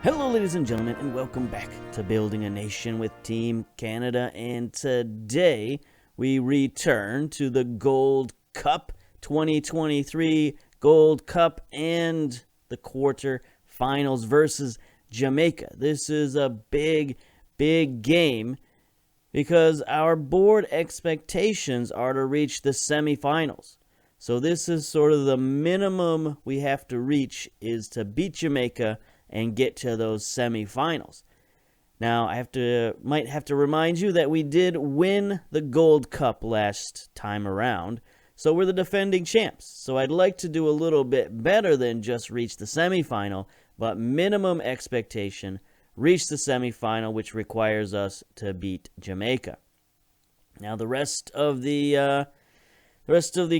Hello, ladies and gentlemen, and welcome back to Building a Nation with Team Canada. And today we return to the Gold Cup 2023 Gold Cup and the quarterfinals versus Jamaica. This is a big game because our board expectations are to reach the semifinals. So this is sort of the minimum we have to reach, is to beat Jamaica and get to those semifinals. Now, might have to remind you that we did win the Gold Cup last time around, so we're the defending champs. So I'd like to do a little bit better than just reach the semifinal, but minimum expectation, reach the semifinal, which requires us to beat Jamaica. Now, the rest of the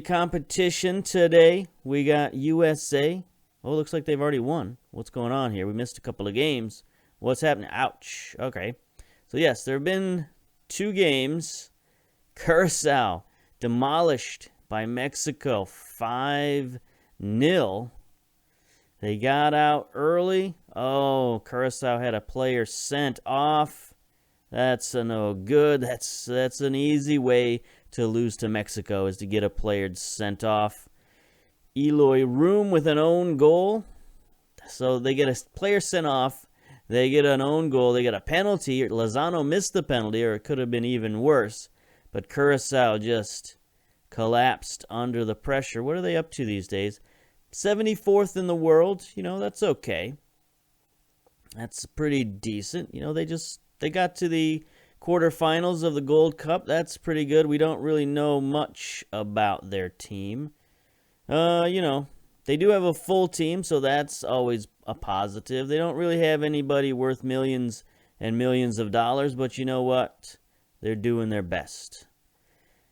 competition today, we got USA. Oh, looks like they've already won. What's going on here? We missed a couple of games. What's happening? Ouch. Okay. So, yes, there have been 2 games. Curacao demolished by Mexico 5-0. They got out early. Oh, Curacao had a player sent off. That's a no good. That's an easy way to lose to Mexico, is to get a player sent off. Eloy Room with an own goal. So they get a player sent off. They get an own goal. They get a penalty. Lozano missed the penalty, or it could have been even worse. But Curacao just collapsed under the pressure. What are they up to these days? 74th in the world. That's okay. That's pretty decent. They got to the quarterfinals of the Gold Cup. That's pretty good. We don't really know much about their team. They do have a full team, so that's always a positive. They don't really have anybody worth millions and millions of dollars, but you know what? They're doing their best.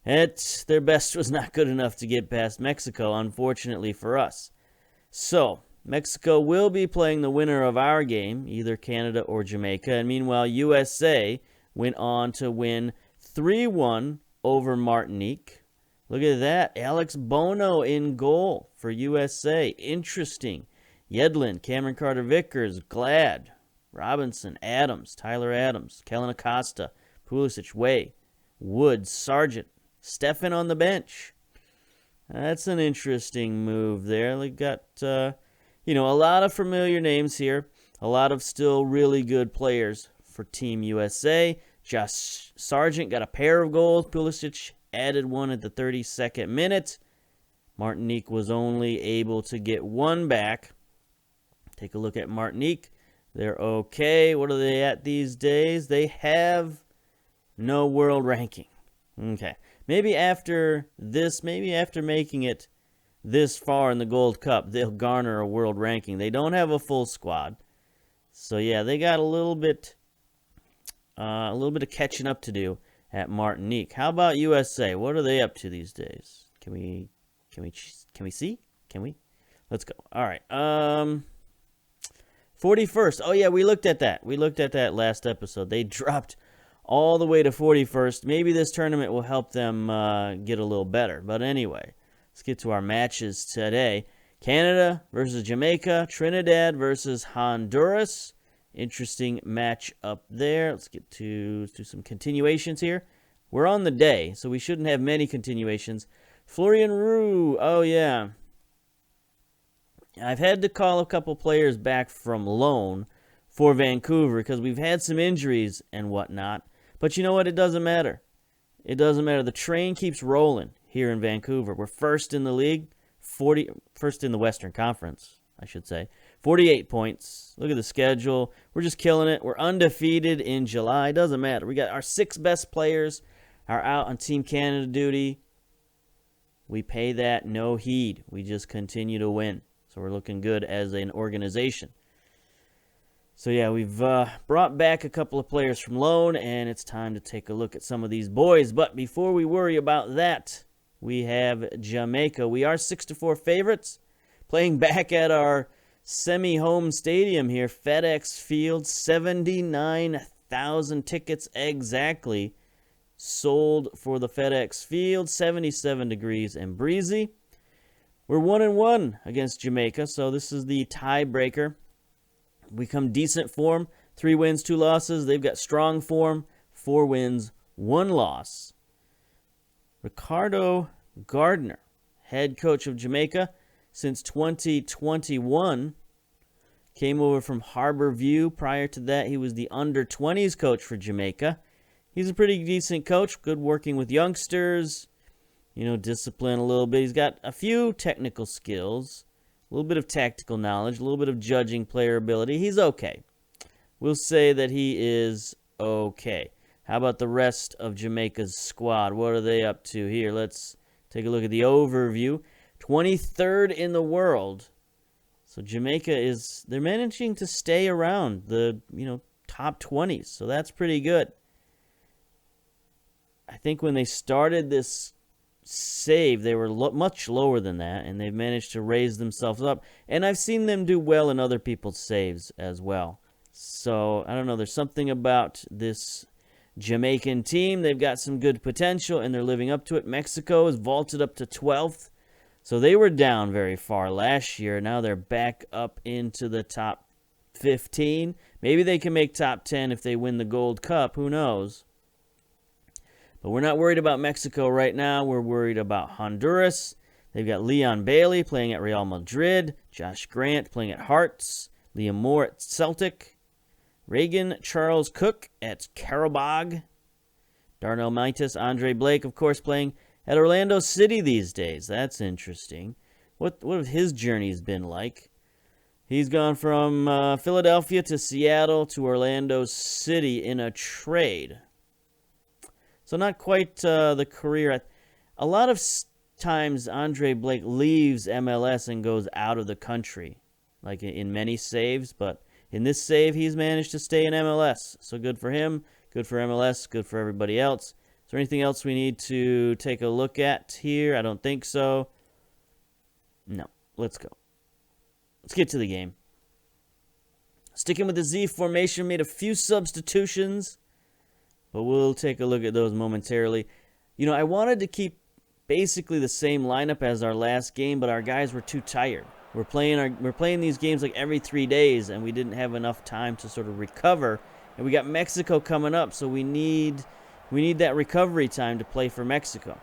Their best was not good enough to get past Mexico, unfortunately for us. So, Mexico will be playing the winner of our game, either Canada or Jamaica, and meanwhile, USA went on to win 3-1 over Martinique. Look at that. Alex Bono in goal for USA. Interesting. Yedlin, Cameron Carter-Vickers, Glad, Robinson, Adams, Tyler Adams, Kellen Acosta, Pulisic, Way, Woods, Sargent, Stefan on the bench. That's an interesting move there. They got, a lot of familiar names here. A lot of still really good players for Team USA. Josh Sargent got a pair of goals. Pulisic added one at the 32nd minute. Martinique was only able to get one back. Take a look at Martinique. They're okay. What are they at these days? They have no world ranking. Okay. Maybe after making it this far in the Gold Cup, they'll garner a world ranking. They don't have a full squad. So yeah, they got a little bit of catching up to do at Martinique. How about USA? What are they up to these days? Can we see? Can we? Let's go. All right. 41st. Oh yeah, we looked at that. We looked at that last episode. They dropped all the way to 41st. Maybe this tournament will help them get a little better. But anyway, let's get to our matches today. Canada versus Jamaica. Trinidad versus Honduras. Interesting match up there. Let's get to some continuations here. We're on the day, so we shouldn't have many continuations. Florian Roux. Oh, yeah. I've had to call a couple players back from loan for Vancouver because we've had some injuries and whatnot. But you know what? It doesn't matter. It doesn't matter. The train keeps rolling here in Vancouver. We're first in the league, first in the Western Conference, I should say. 48 points. Look at the schedule. We're just killing it. We're undefeated in July. Doesn't matter. We got our 6 best players are out on Team Canada duty. We pay that no heed. We just continue to win. So we're looking good as an organization. So yeah, we've brought back a couple of players from loan, and it's time to take a look at some of these boys. But before we worry about that, we have Jamaica. We are 6-4 favorites, playing back at our semi-home stadium here, FedEx Field. 79,000 tickets exactly sold for the FedEx Field. 77 degrees and breezy. We're 1-1 against Jamaica, so this is the tiebreaker. We come decent form, 3 wins, 2 losses. They've got strong form, 4 wins, 1 loss. Ricardo Gardner, head coach of Jamaica since 2021, came over from Harborview. Prior to that, he was the under-20s coach for Jamaica. He's a pretty decent coach, good working with youngsters, discipline a little bit. He's got a few technical skills, a little bit of tactical knowledge, a little bit of judging player ability. He's okay. We'll say that he is okay. How about the rest of Jamaica's squad? What are they up to here? Let's take a look at the overview. 23rd in the world. So Jamaica they're managing to stay around the, top 20s. So that's pretty good. I think when they started this save, they were much lower than that, and they've managed to raise themselves up. And I've seen them do well in other people's saves as well. So, I don't know, there's something about this Jamaican team. They've got some good potential, and they're living up to it. Mexico is vaulted up to 12th. So they were down very far last year. Now they're back up into the top 15. Maybe they can make top 10 if they win the Gold Cup. Who knows? But we're not worried about Mexico right now. We're worried about Honduras. They've got Leon Bailey playing at Real Madrid. Josh Grant playing at Hearts. Liam Moore at Celtic. Reagan Charles Cook at Karabag. Darnell Mitas, Andre Blake, of course, playing at Orlando City these days. That's interesting. What have his journeys been like? He's gone from Philadelphia to Seattle to Orlando City in a trade. So not quite the career. A lot of times Andre Blake leaves MLS and goes out of the country, like in many saves. But in this save, he's managed to stay in MLS. So good for him, good for MLS, good for everybody else. Is there anything else we need to take a look at here? I don't think so. No, let's go. Let's get to the game. Sticking with the Z formation, made a few substitutions, but we'll take a look at those momentarily. I wanted to keep basically the same lineup as our last game, but our guys were too tired. We're playing these games like every 3 days, and we didn't have enough time to sort of recover. And we got Mexico coming up, so we need that recovery time to play for Mexico.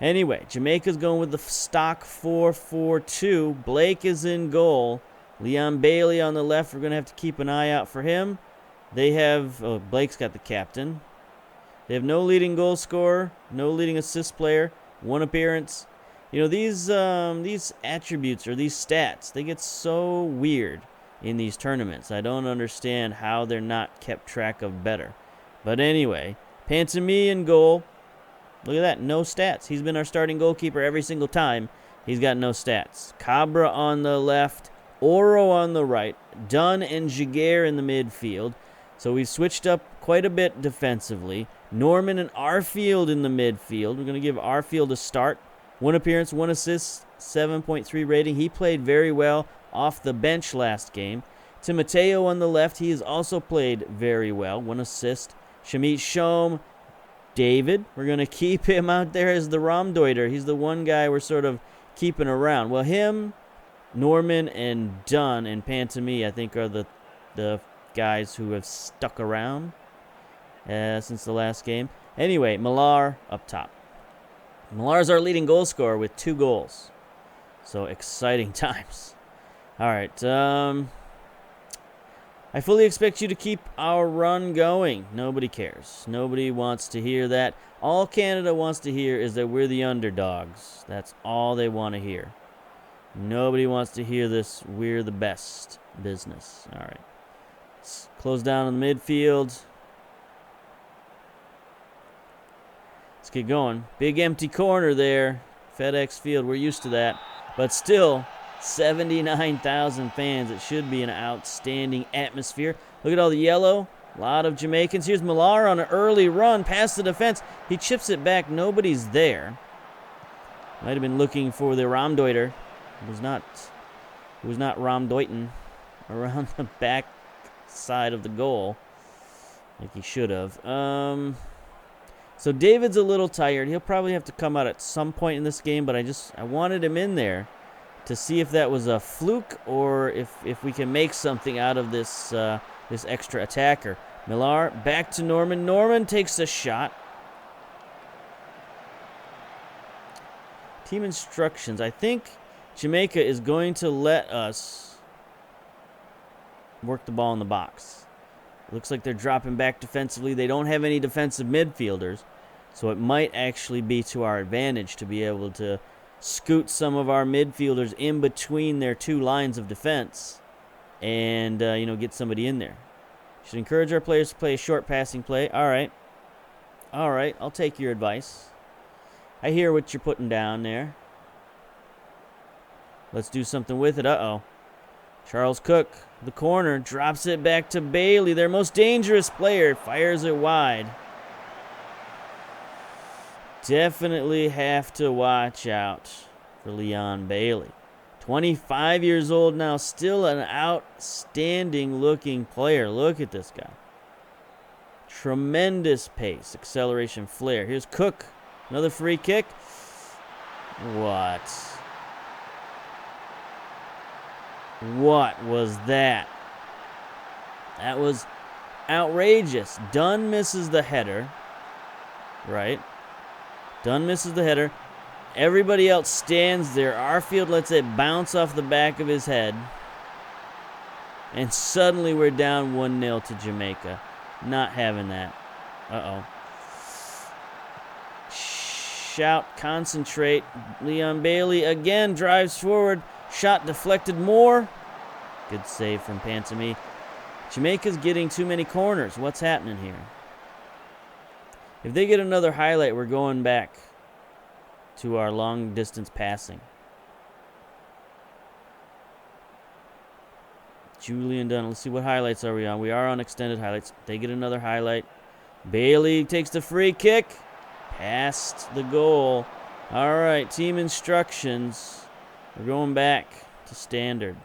Anyway, Jamaica's going with the stock 4-4-2. Blake is in goal. Leon Bailey on the left. We're going to have to keep an eye out for him. They have... Oh, Blake's got the captain. They have no leading goal scorer, no leading assist player, 1 appearance. These attributes or these stats, they get so weird in these tournaments. I don't understand how they're not kept track of better. But anyway, Pantami in goal. Look at that, no stats. He's been our starting goalkeeper every single time. He's got no stats. Cabra on the left, Oro on the right, Dunn and Jaguar in the midfield. So we've switched up quite a bit defensively. Norman and Arfield in the midfield. We're going to give Arfield a start. 1 appearance, 1 assist, 7.3 rating. He played very well off the bench last game. Timoteo on the left. He has also played very well. 1 assist. Shamit Shom. David. We're going to keep him out there as the Raumdeuter. He's the one guy we're sort of keeping around. Well, him, Norman, and Dunn and Pantami, I think, are the guys who have stuck around since the last game. Anyway, Millar up top. Millar's our leading goal scorer with 2 goals. So exciting times. All right. I fully expect you to keep our run going. Nobody cares. Nobody wants to hear that. All Canada wants to hear is that we're the underdogs. That's all they want to hear. Nobody wants to hear this we're the best business. All right. Let's close down in the midfield. Let's get going. Big empty corner there. FedEx Field. We're used to that. But still, 79,000 fans. It should be an outstanding atmosphere. Look at all the yellow. A lot of Jamaicans. Here's Millar on an early run past the defense. He chips it back. Nobody's there. Might have been looking for the Raumdeuter. It was not Raumdeuten around the back side of the goal like he should have. So David's a little tired. He'll probably have to come out at some point in this game, but I wanted him in there to see if that was a fluke or if we can make something out of this this extra attacker. Millar back to Norman. Norman takes a shot. Team instructions. I think Jamaica is going to let us work the ball in the box. Looks like they're dropping back defensively. They don't have any defensive midfielders, so it might actually be to our advantage to be able to scoot some of our midfielders in between their two lines of defense and, you know, get somebody in there. Should encourage our players to play a short passing play. All right. All right, I'll take your advice. I hear what you're putting down there. Let's do something with it. Uh-oh. Charles Cook, the corner, drops it back to Bailey, their most dangerous player, fires it wide. Definitely have to watch out for Leon Bailey. 25 years old now, still an outstanding looking player. Look at this guy. Tremendous pace, acceleration, flair. Here's Cook, another free kick. What? What was that? That was outrageous. Dunn misses the header. Right? Dunn misses the header. Everybody else stands there. Arfield lets it bounce off the back of his head. And suddenly we're down 1-0 to Jamaica. Not having that. Uh-oh. Shout, concentrate. Leon Bailey again drives forward. Shot deflected more. Good save from Pantami. Jamaica's getting too many corners. What's happening here? If they get another highlight, we're going back to our long distance passing. Julian Dunn. Let's see, what highlights are we on? We are on extended highlights. They get another highlight. Bailey takes the free kick. Past the goal. All right, team instructions. We're going back to standard.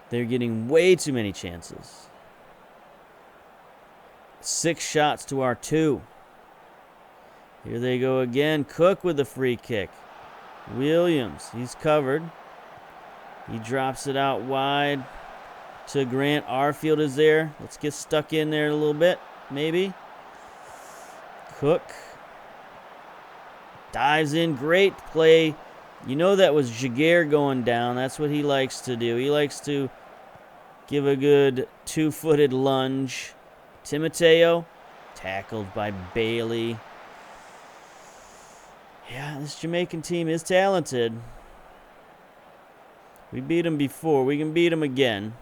They're getting way too many chances. 6 shots to our 2. Here they go again. Cook with the free kick. Williams, he's covered. He drops it out wide to Grant. Arfield is there. Let's get stuck in there a little bit, maybe. Cook dives in. Great play. You know that was Jaguar going down. That's what he likes to do. He likes to give a good 2-footed lunge. Timoteo, tackled by Bailey. Yeah, this Jamaican team is talented. We beat him before. We can beat him again.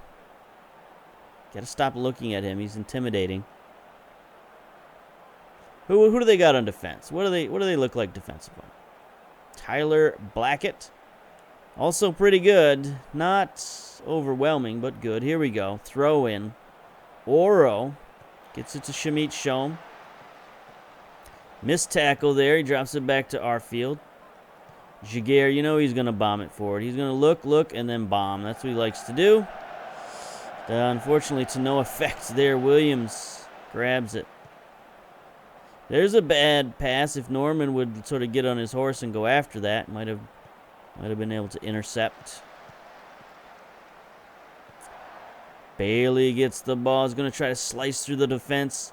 Gotta stop looking at him. He's intimidating. Who do they got on defense? What do they look like defensively? Tyler Blackett. Also pretty good. Not overwhelming, but good. Here we go. Throw in. Oro gets it to Shamit Shom. Missed tackle there. He drops it back to Arfield. Jaguar, you know he's going to bomb it forward. He's going to look, and then bomb. That's what he likes to do. Unfortunately, to no effect there. Williams grabs it. There's a bad pass. If Norman would sort of get on his horse and go after that, might have been able to intercept. Bailey gets the ball. Is going to try to slice through the defense.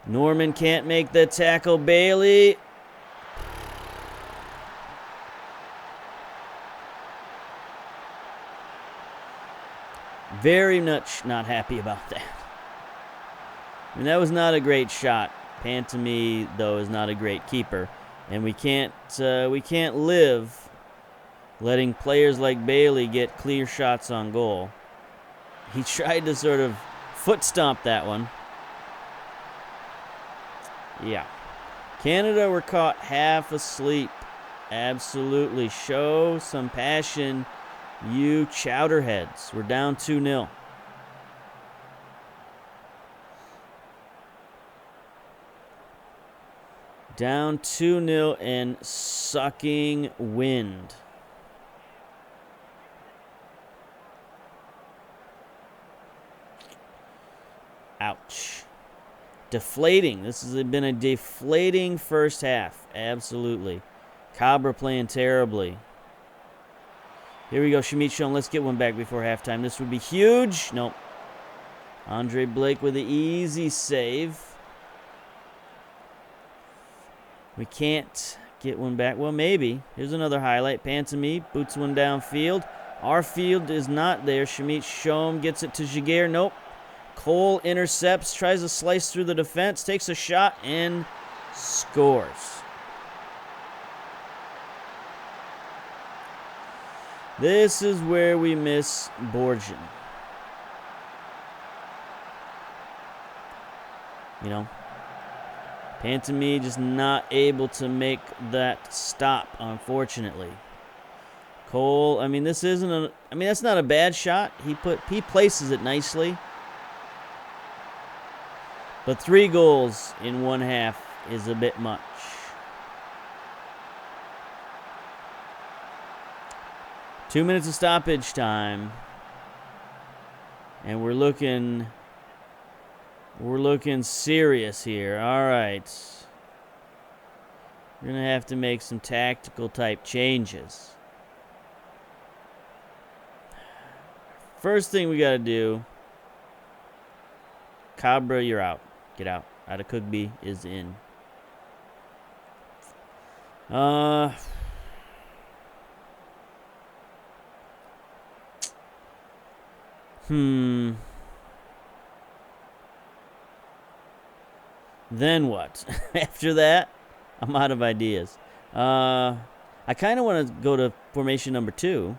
Norman can't make the tackle. Bailey. Very much not happy about that. I mean, that was not a great shot. Pantami, though, is not a great keeper. And we can't live letting players like Bailey get clear shots on goal. He tried to sort of foot stomp that one. Yeah. Canada were caught half asleep. Absolutely. Show some passion, you chowderheads. We're down 2-0. Down 2-0 and sucking wind. Ouch. Deflating. This has been a deflating first half. Absolutely. Cabra playing terribly. Here we go, Shamit Shom. Let's get one back before halftime. This would be huge. Nope. Andre Blake with the easy save. We can't get one back. Well, maybe. Here's another highlight. Pantami boots one downfield. Our field is not there. Shamit Shom gets it to Jaguar. Nope. Cole intercepts, tries to slice through the defense, takes a shot, and scores. This is where we miss Borgen. You know, Pantami just not able to make that stop, unfortunately. Cole, I mean, this isn't a, I mean, that's not a bad shot. He places it nicely. But 3 goals in one half is a bit much. Two minutes of stoppage time. And we're looking serious here. All right. We're going to have to make some tactical type changes. First thing we got to do, Cabra, you're out. Get out. Adekugbe is in. Then what? After that, I'm out of ideas. I kind of want to go to formation number 2.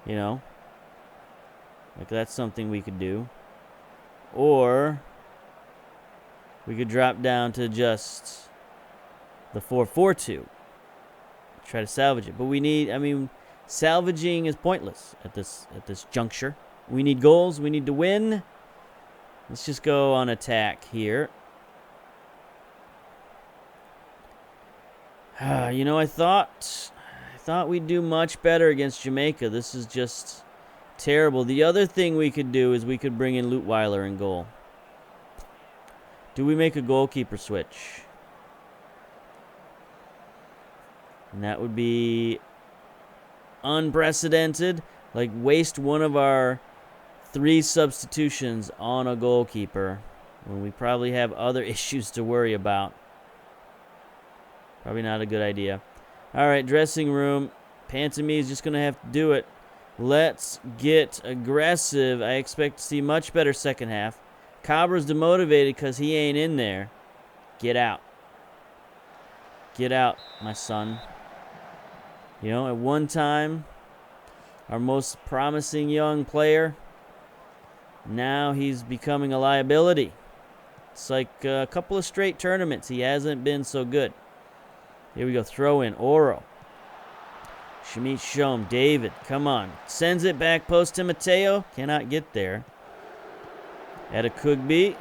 You know? Like, that's something we could do. Or we could drop down to just the 4-4-2. Try to salvage it. But we need, I mean, salvaging is pointless at this juncture. We need goals. We need to win. Let's just go on attack here. You know, I thought we'd do much better against Jamaica. This is just terrible. The other thing we could do is we could bring in Lutweiler in goal. Do we make a goalkeeper switch? And that would be unprecedented. Like, waste one of our 3 substitutions on a goalkeeper when we probably have other issues to worry about. Probably not a good idea. All right, dressing room. Pantami is just going to have to do it. Let's get aggressive. I expect to see much better second half. Cabra's demotivated because he ain't in there. Get out. Get out, my son. You know, at one time, our most promising young player, now he's becoming a liability. It's like a couple of straight tournaments. He hasn't been so good. Here we go. Throw in. Oro. Shamit Shom. David. Come on. Sends it back. Post to Mateo. Cannot get there. Adekugbe.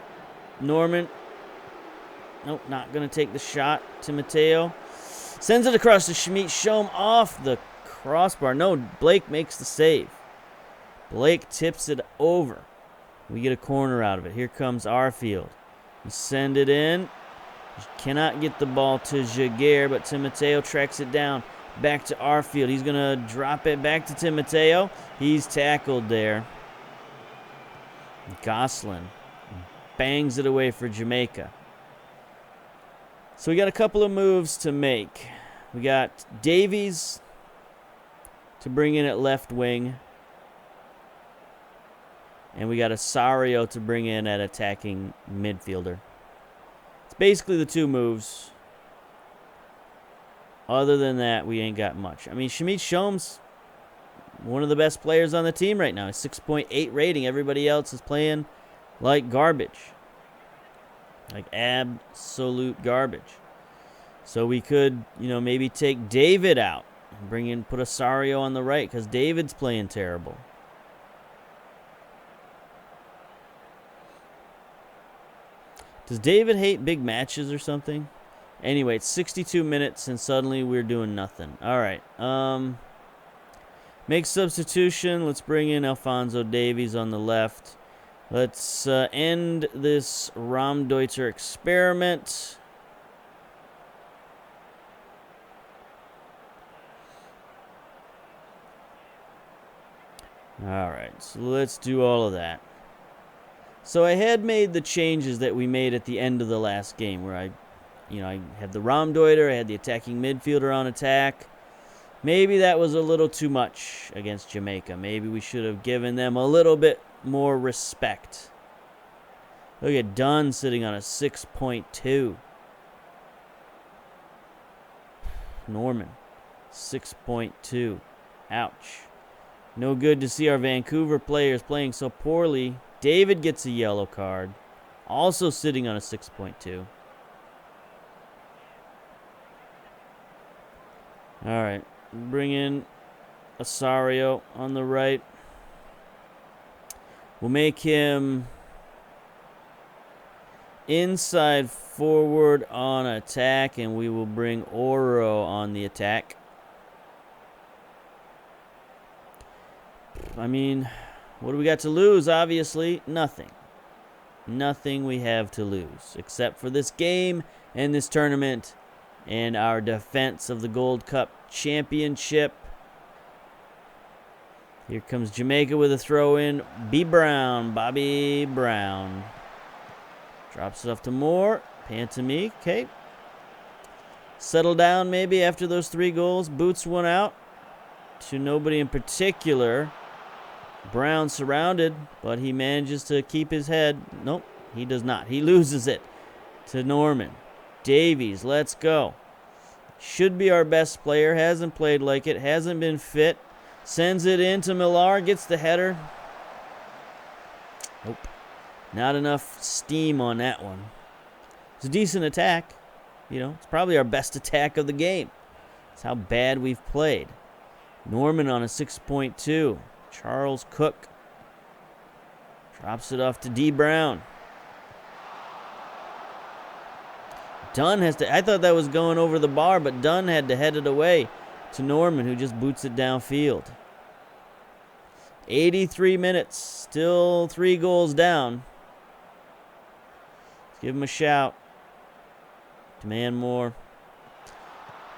Norman. Nope. Not going to take the shot to Mateo. Sends it across to Shamit Shom off the crossbar. No, Blake makes the save. Blake tips it over. We get a corner out of it. Here comes Arfield. We send it in. Cannot get the ball to Jaguar, but Timoteo tracks it down. Back to Arfield. He's going to drop it back to Timoteo. He's tackled there. Goslin bangs it away for Jamaica. So we got a couple of moves to make. We got Davies to bring in at left wing. And we got Asario to bring in at attacking midfielder. It's basically the 2 moves. Other than that, we ain't got much. I mean, Shamit Shom's one of the best players on the team right now. 6.8 rating. Everybody else is playing like garbage. Like absolute garbage. So we could, you know, maybe take David out and bring in, put Asario on the right because David's playing terrible. Does David hate big matches or something? Anyway, it's 62 minutes and suddenly we're doing nothing. All right. Make substitution. Let's bring in Alphonso Davies on the left. Let's end this Raumdeuter experiment. All right, so let's do all of that. So I had made the changes that we made at the end of the last game where I had the Raumdeuter, I had the attacking midfielder on attack. Maybe that was a little too much against Jamaica. Maybe we should have given them a little bit more respect. Look at Dunn sitting on a 6.2. Norman, 6.2. Ouch. No good to see our Vancouver players playing so poorly. David gets a yellow card. Also sitting on a 6.2. All right. Bring in Osorio on the right. We'll make him inside forward on attack, and we will bring Oro on the attack. I mean, what do we got to lose? Obviously, nothing. Nothing we have to lose, except for this game and this tournament and our defense of the Gold Cup Championship. Here comes Jamaica with a throw-in. Bobby Brown. Drops it off to Moore. Pantami, okay. Settle down maybe after those 3 goals. Boots one out to nobody in particular. Brown surrounded, but he manages to keep his head. Nope, he does not. He loses it to Norman. Davies, let's go. Should be our best player. Hasn't played like it. Hasn't been fit. Sends it in to Millar. Gets the header. Nope. Not enough steam on that one. It's a decent attack. It's probably our best attack of the game. That's how bad we've played. Norman on a 6.2. Charles Cook drops it off to D. Brown. Dunn has to... I thought that was going over the bar, but Dunn had to head it away to Norman, who just boots it downfield. 83 minutes. Still 3 goals down. Let's give him a shout. Demand more.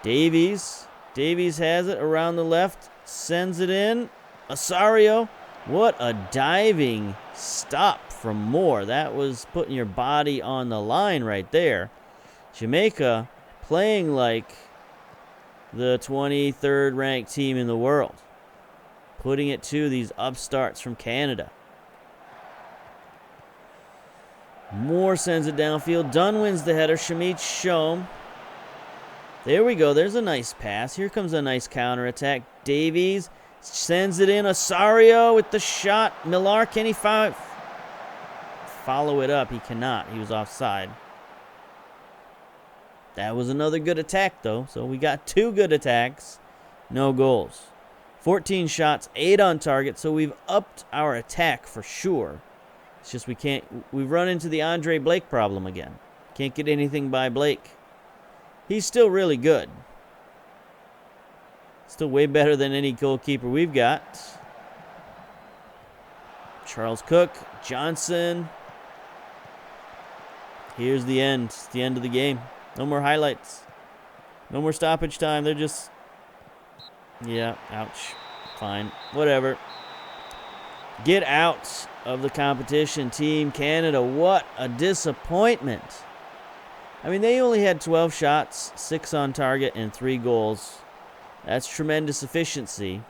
Davies. Davies has it around the left. Sends it in. Osorio. What a diving stop from Moore. That was putting your body on the line right there. Jamaica playing like the 23rd ranked team in the world. Putting it to these upstarts from Canada. Moore sends it downfield. Dunn wins the header. Shamit Shom. There we go. There's a nice pass. Here comes a nice counterattack. Davies sends it in. Osorio with the shot. Millar, can he follow it up? He cannot. He was offside. That was another good attack, though. So we got 2 good attacks. No goals. 14 shots, 8 on target. So we've upped our attack for sure. It's just we've run into the Andre Blake problem again. Can't get anything by Blake. He's still really good. Still way better than any goalkeeper we've got. Charles Cook, Johnson. Here's the end. It's the end of the game. No more highlights. No more stoppage time. They're just... Yeah, ouch. Fine. Whatever. Get out of the competition, Team Canada. What a disappointment. I mean, they only had 12 shots, 6 on target, and 3 goals. That's tremendous efficiency.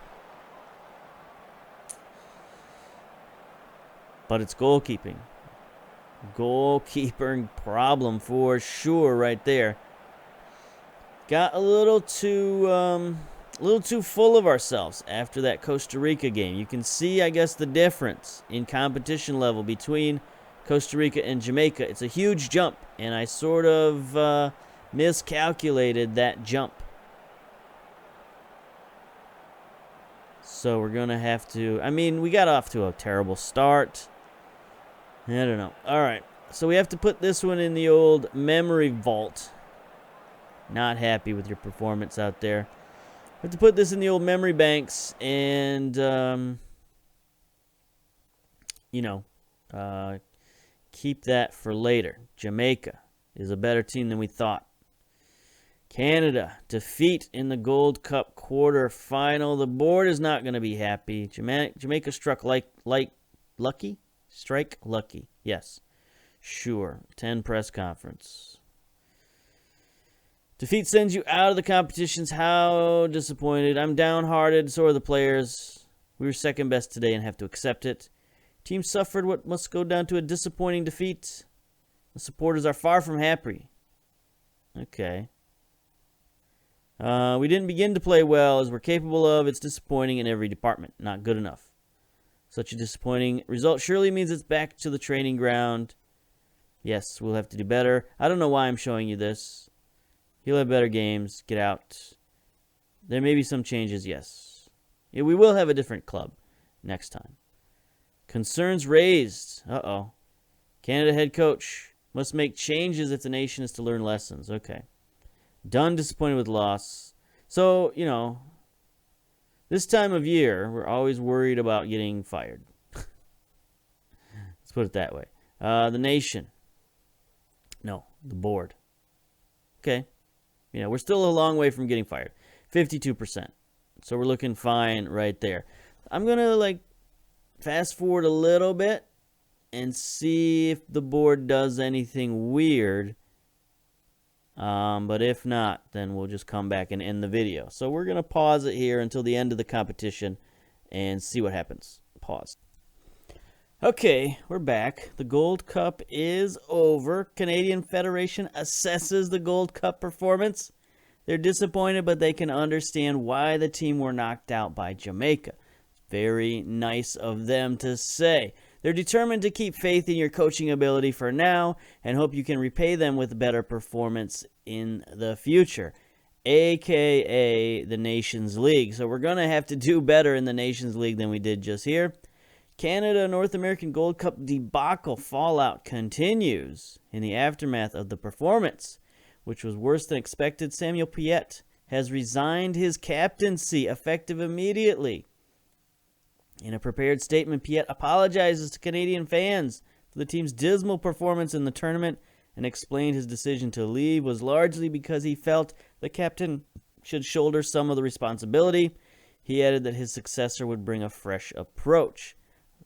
But it's goalkeeping. Goalkeeping problem for sure right there. Got a little too full of ourselves after that Costa Rica game. You can see, I guess, the difference in competition level between Costa Rica and Jamaica. It's a huge jump, and I sort of miscalculated that jump. So we're going to have to... I mean, we got off to a terrible start. I don't know. All right. So we have to put this one in the old memory vault. Not happy with your performance out there. We have to put this in the old memory banks and, keep that for later. Jamaica is a better team than we thought. Canada, defeat in the Gold Cup quarterfinal. The board is not going to be happy. Jamaica struck lucky? Strike lucky. Yes. Sure. 10 press conference. Defeat sends you out of the competitions. How disappointed. I'm downhearted. So are the players. We were second best today and have to accept it. Team suffered what must go down to a disappointing defeat. The supporters are far from happy. Okay. We didn't begin to play well as we're capable of. It's disappointing in every department. Not good enough. Such a disappointing result surely means it's back to the training ground. Yes, we'll have to do better. I don't know why I'm showing you this. He'll have better games. Get out. There may be some changes, yes. Yeah, we will have a different club next time. Concerns raised. Uh-oh. Canada head coach must make changes if the nation is to learn lessons. Okay. Done disappointed with loss. So, you know, this time of year, we're always worried about getting fired. Let's put it that way. The nation. No, the board. Okay. You know, we're still a long way from getting fired. 52%. So we're looking fine right there. I'm going to, fast forward a little bit and see if the board does anything weird. But if not, then we'll just come back and end the video. So we're going to pause it here until the end of the competition and see what happens. Pause. Okay, we're back. The Gold Cup is over. Canadian Federation assesses the Gold Cup performance. They're disappointed, but they can understand why the team were knocked out by Jamaica. Very nice of them to say. They're determined to keep faith in your coaching ability for now and hope you can repay them with better performance in the future, a.k.a. the Nations League. So we're going to have to do better in the Nations League than we did just here. Canada North American Gold Cup debacle fallout continues in the aftermath of the performance, which was worse than expected. Samuel Piette has resigned his captaincy effective immediately. In a prepared statement, Piette apologizes to Canadian fans for the team's dismal performance in the tournament and explained his decision to leave was largely because he felt the captain should shoulder some of the responsibility. He added that his successor would bring a fresh approach.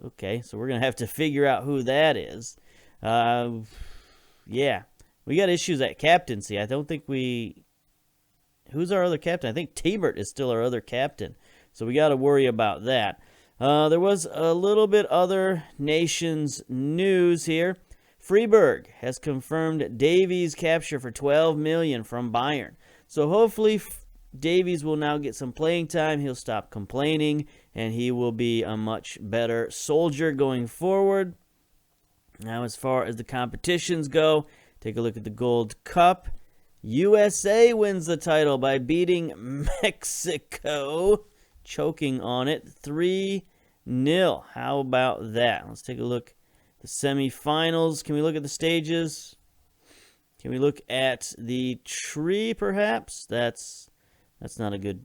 Okay, so we're going to have to figure out who that is. Yeah, we got issues at captaincy. I don't think we... Who's our other captain? I think Tabert is still our other captain. So we got to worry about that. There was a little bit other nations news here. Freiburg has confirmed Davies' capture for $12 million from Bayern. So hopefully Davies will now get some playing time. He'll stop complaining, and he will be a much better soldier going forward. Now, as far as the competitions go, take a look at the Gold Cup. USA wins the title by beating Mexico, choking on it 3-0. How about that? Let's take a look at the semifinals. Can we look at the stages? Can we look at the tree, perhaps? That's not a good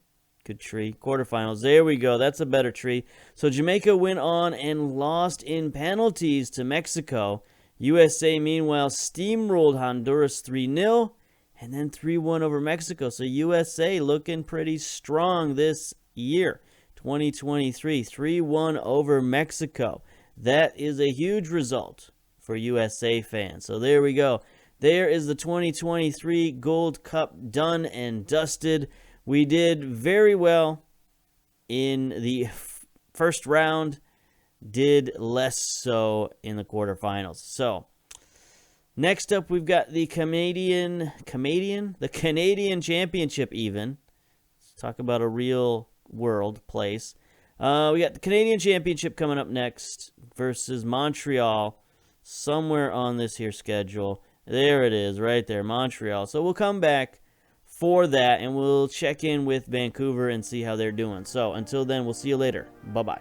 tree. Quarterfinals. There we go. That's a better tree. So Jamaica went on and lost in penalties to Mexico. USA, meanwhile, steamrolled Honduras 3-0 and then 3-1 over Mexico. So USA looking pretty strong this year. 2023, 3-1 over Mexico. That is a huge result for USA fans. So there we go. There is the 2023 Gold Cup done and dusted. We did very well in the first round, did less so in the quarterfinals. So next up, we've got the Canadian Championship even. Let's talk about a real world place. We got the Canadian Championship coming up next versus Montreal, somewhere on this here schedule. There it is, right there, Montreal. So we'll come back for that, and we'll check in with Vancouver and see how they're doing. So until then, we'll see you later. Bye-bye.